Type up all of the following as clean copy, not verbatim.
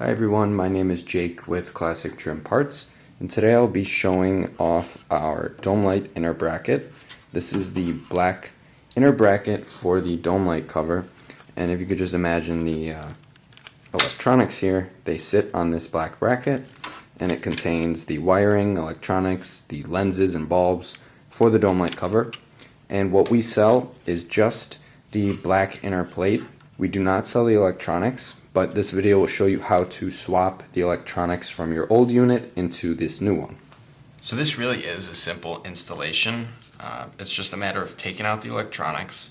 Hi everyone, my name is Jake with Classic Trim Parts, and today I'll be showing off our dome light inner bracket. This is the black inner bracket for the dome light cover, and if you could just imagine the electronics here, they sit on this black bracket, and it contains the wiring, electronics, the lenses and bulbs for the dome light cover. And what we sell is just the black inner plate. We do not sell the electronics, but this video will show you how to swap the electronics from your old unit into this new one. So this really is a simple installation. It's just a matter of taking out the electronics,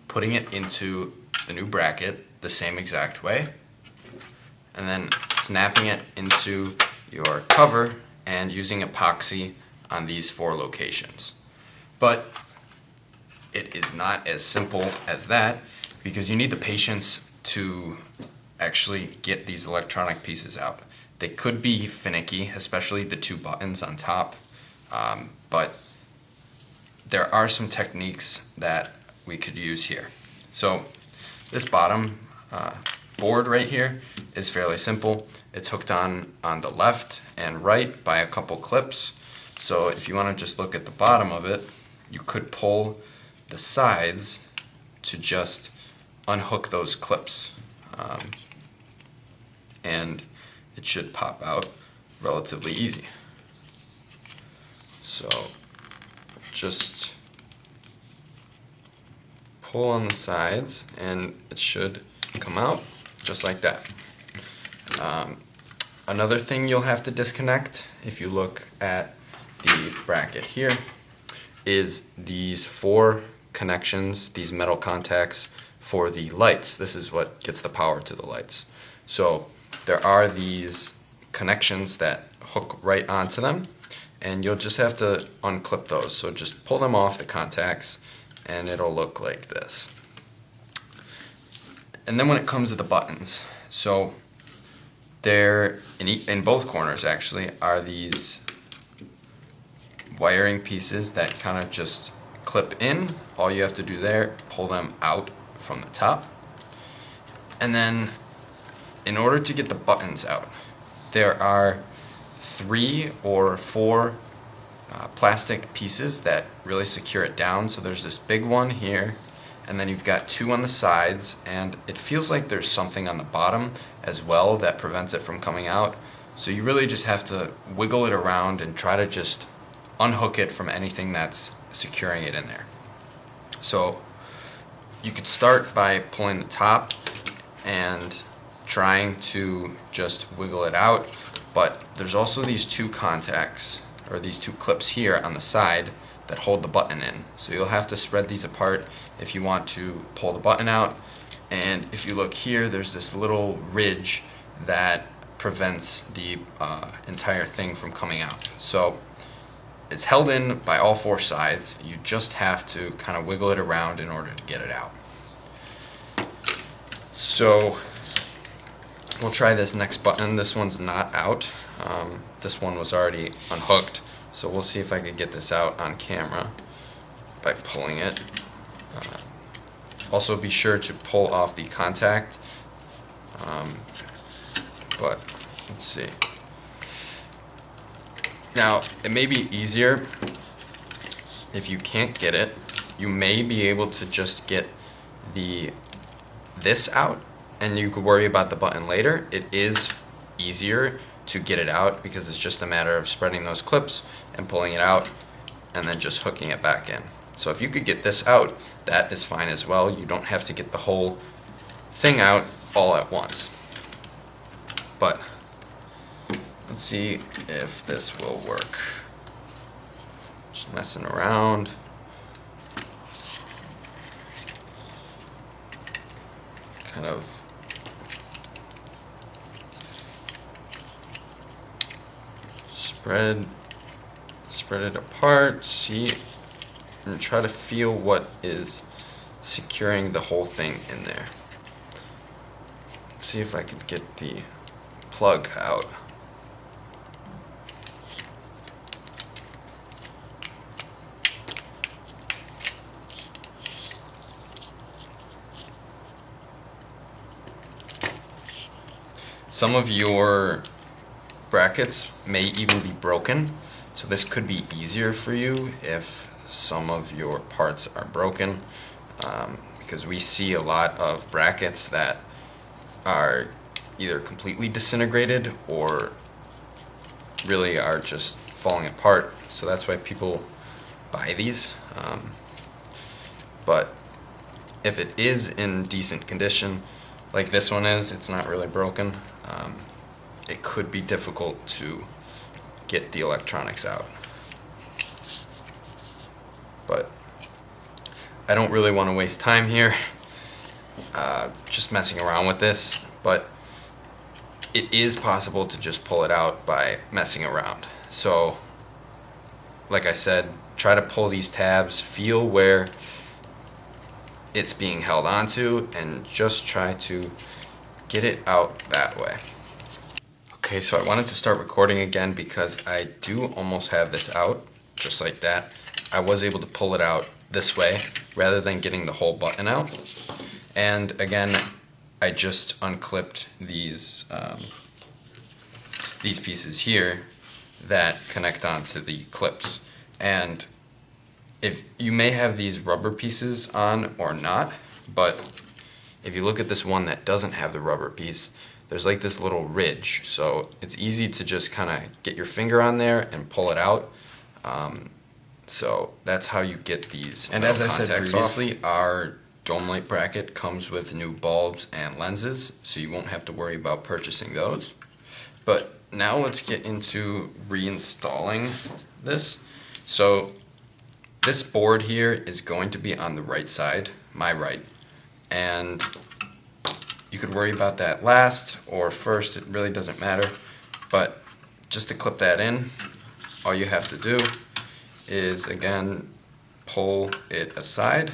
putting it into the new bracket the same exact way, and then snapping it into your cover and using epoxy on these 4 locations. But it is not as simple as that, because you need the patience to actually get these electronic pieces out. They could be finicky, especially the 2 buttons on top, but there are some techniques that we could use here. So this bottom board right here is fairly simple. It's hooked on the left and right by a couple clips. So if you want to just look at the bottom of it, you could pull the sides to just unhook those clips. And it should pop out relatively easy. So just pull on the sides and it should come out just like that. Another thing you'll have to disconnect, if you look at the bracket here, is these 4 connections, these metal contacts for the lights. This is what gets the power to the lights. So there are these connections that hook right onto them, and you'll just have to unclip those. So just pull them off the contacts and it'll look like this. And then when it comes to the buttons, so there in both corners actually are these wiring pieces that kind of just clip in. All you have to do there, pull them out from the top. And then in order to get the buttons out, there are 3 or 4 plastic pieces that really secure it down. So there's this big one here, and then you've got 2 on the sides, and it feels like there's something on the bottom as well that prevents it from coming out. So you really just have to wiggle it around and try to just unhook it from anything that's securing it in there. So you could start by pulling the top and trying to just wiggle it out, but there's also these 2 contacts, or these 2 clips here on the side that hold the button in. So you'll have to spread these apart if you want to pull the button out. And if you look here, there's this little ridge that prevents the entire thing from coming out. So it's held in by all 4 sides. You just have to kind of wiggle it around in order to get it out. So we'll try this next button. This one's not out. This one was already unhooked. So we'll see if I can get this out on camera by pulling it. Also be sure to pull off the contact. But let's see. Now, it may be easier if you can't get it. You may be able to just get this out, and you could worry about the button later. It is easier to get it out because it's just a matter of spreading those clips and pulling it out and then just hooking it back in. So if you could get this out, that is fine as well. You don't have to get the whole thing out all at once. But let's see if this will work. Just messing around. Kind of spread it apart, see, and try to feel what is securing the whole thing in there. Let's see if I could get the plug out. Some of your brackets may even be broken, so this could be easier for you if some of your parts are broken, because we see a lot of brackets that are either completely disintegrated or really are just falling apart, so that's why people buy these. But if it is in decent condition, like this one is, it's not really broken, it could be difficult to get the electronics out. But I don't really want to waste time here just messing around with this, but it is possible to just pull it out by messing around. So like I said, try to pull these tabs, feel where it's being held onto, and just try to get it out that way. Okay, so I wanted to start recording again because I do almost have this out, just like that. I was able to pull it out this way rather than getting the whole button out. And again, I just unclipped these pieces here that connect onto the clips. And if you may have these rubber pieces on or not, but if you look at this one that doesn't have the rubber piece, there's like this little ridge, so it's easy to just kind of get your finger on there and pull it out. So that's how you get these. And as I said previously, our dome light bracket comes with new bulbs and lenses, so you won't have to worry about purchasing those. But now let's get into reinstalling this. So this board here is going to be on the right side, my right, and you could worry about that last or first, it really doesn't matter. But just to clip that in, all you have to do is again pull it aside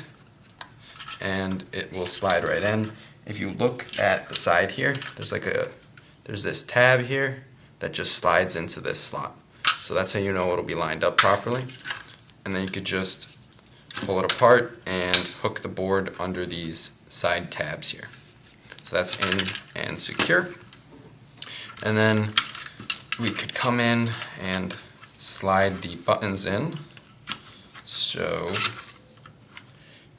and it will slide right in. If you look at the side here, there's this tab here that just slides into this slot. So that's how you know it'll be lined up properly. And then you could just pull it apart and hook the board under these side tabs here. So that's in and secure. And then we could come in and slide the buttons in. So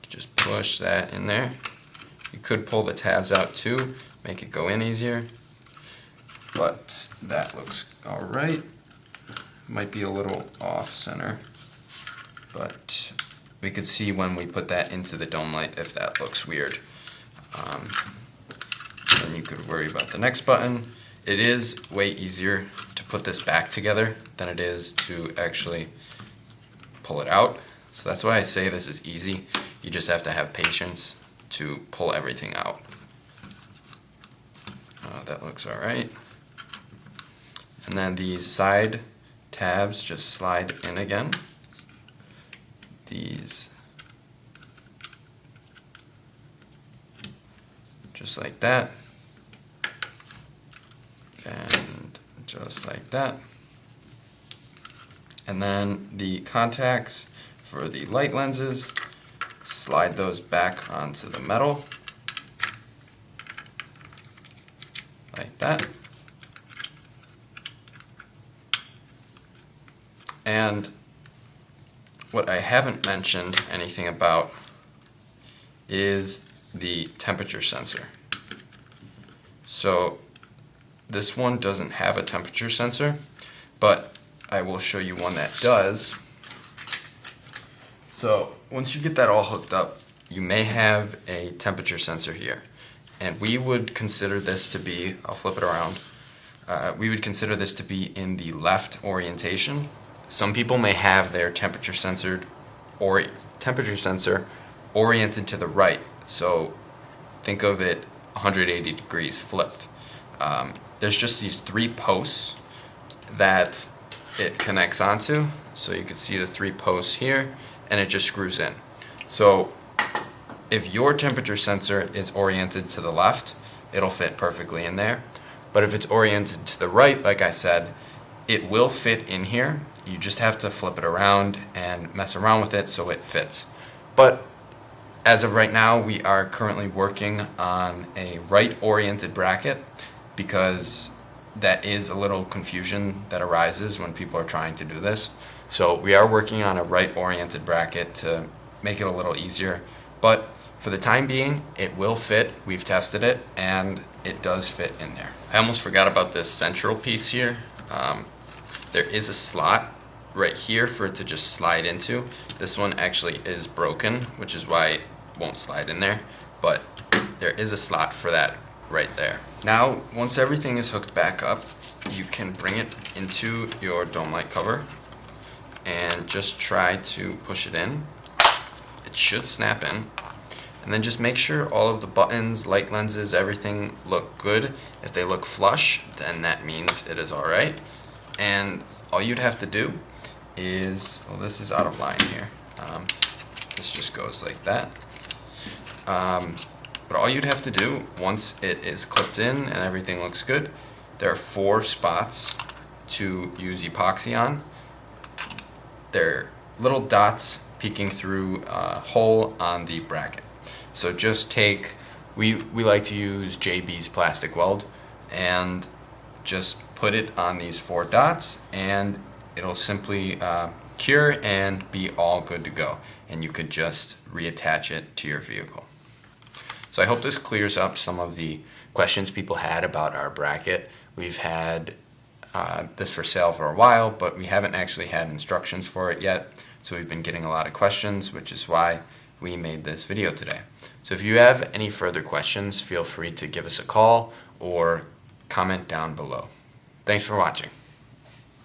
just push that in there. You could pull the tabs out too, make it go in easier. But that looks alright. Might be a little off center, but we could see when we put that into the dome light if that looks weird. Then you could worry about the next button. It is way easier to put this back together than it is to actually pull it out. So that's why I say this is easy. You just have to have patience to pull everything out. That looks alright. And then these side tabs just slide in again. These just like that, and just like that. And then the contacts for the light lenses, slide those back onto the metal like that. And what I haven't mentioned anything about is the temperature sensor. So this one doesn't have a temperature sensor, but I will show you one that does. So once you get that all hooked up, you may have a temperature sensor here. And we would consider this to be, I'll flip it around, we would consider this to be in the left orientation. Some people may have their temperature sensor oriented to the right. So think of it 180 degrees flipped. There's just these three posts that it connects onto. So you can see the three posts here, and it just screws in. So if your temperature sensor is oriented to the left, it'll fit perfectly in there. But if it's oriented to the right, like I said, it will fit in here. You just have to flip it around and mess around with it so it fits. But as of right now, we are currently working on a right-oriented bracket because that is a little confusion that arises when people are trying to do this. So we are working on a right-oriented bracket to make it a little easier, but for the time being, it will fit. We've tested it, and it does fit in there. I almost forgot about this central piece here. There is a slot right here for it to just slide into. This one actually is broken, which is why it won't slide in there, but there is a slot for that right there. Now, once everything is hooked back up, you can bring it into your dome light cover and just try to push it in. It should snap in. And then just make sure all of the buttons, light lenses, everything look good. If they look flush, then that means it is alright. And all you'd have to do is, well, this is out of line here. This just goes like that. But all you'd have to do, once it is clipped in and everything looks good, there are 4 spots to use epoxy on. They're little dots peeking through a hole on the bracket. So just take, we like to use JB's plastic weld, and just put it on these 4 dots, and it'll simply cure and be all good to go. And you could just reattach it to your vehicle. So I hope this clears up some of the questions people had about our bracket. We've had this for sale for a while, but we haven't actually had instructions for it yet. So we've been getting a lot of questions, which is why we made this video today. So if you have any further questions, feel free to give us a call or comment down below. Thanks for watching.